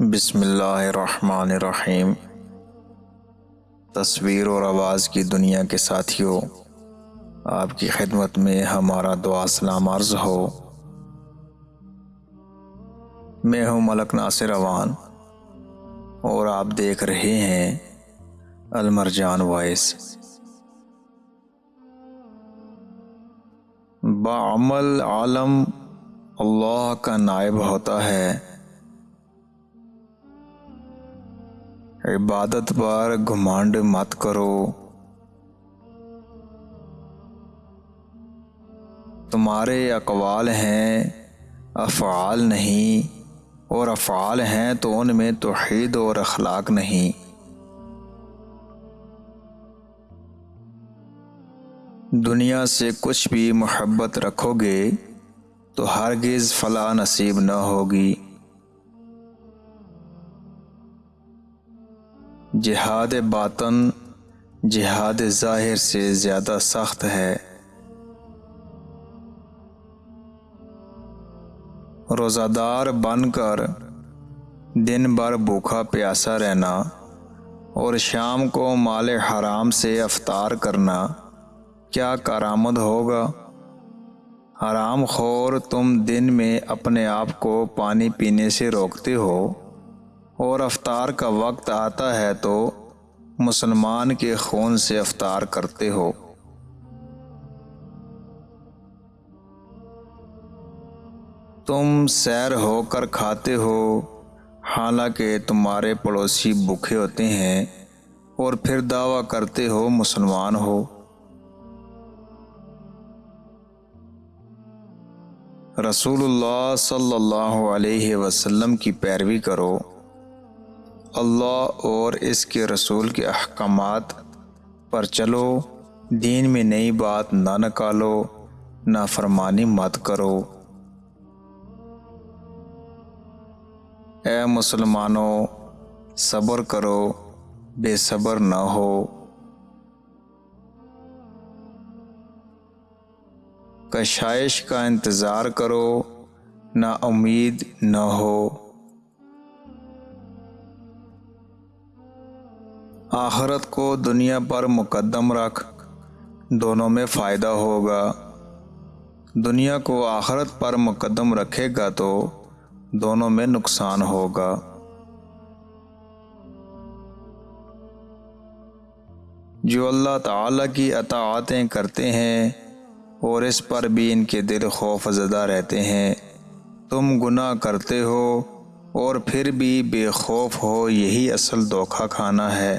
بسم اللہ الرحمن الرحیم۔ تصویر اور آواز کی دنیا کے ساتھیوں، آپ کی خدمت میں ہمارا دعا سلام عرض ہو۔ میں ہوں ملک ناصر اعوان اور آپ دیکھ رہے ہیں المرجان وائس۔ بعمل عالم اللہ کا نائب ہوتا ہے، عبادت پر گھمنڈ مت کرو۔ تمہارے اقوال ہیں افعال نہیں، اور افعال ہیں تو ان میں توحید اور اخلاق نہیں۔ دنیا سے کچھ بھی محبت رکھو گے تو ہرگز فلاح نصیب نہ ہوگی۔ جہاد باطن جہاد ظاہر سے زیادہ سخت ہے۔ روزہ دار بن کر دن بھر بھوکا پیاسا رہنا اور شام کو مال حرام سے افطار کرنا کیا کارآمد ہوگا؟ حرام خور، تم دن میں اپنے آپ کو پانی پینے سے روکتے ہو اور افطار کا وقت آتا ہے تو مسلمان کے خون سے افطار کرتے ہو۔ تم سیر ہو کر کھاتے ہو حالانکہ تمہارے پڑوسی بھوکے ہوتے ہیں، اور پھر دعویٰ کرتے ہو مسلمان ہو۔ رسول اللہ صلی اللہ علیہ وسلم کی پیروی کرو، اللہ اور اس کے رسول کے احکامات پر چلو، دین میں نئی بات نہ نکالو، نافرمانی مت کرو۔ اے مسلمانوں، صبر کرو، بے صبر نہ ہو۔ کشائش کا انتظار کرو، نا امید نہ ہو۔ آخرت کو دنیا پر مقدم رکھ، دونوں میں فائدہ ہوگا۔ دنیا کو آخرت پر مقدم رکھے گا تو دونوں میں نقصان ہوگا۔ جو اللہ تعالی کی اطاعتیں کرتے ہیں اور اس پر بھی ان کے دل خوف زدہ رہتے ہیں، تم گناہ کرتے ہو اور پھر بھی بے خوف ہو، یہی اصل دھوکہ کھانا ہے۔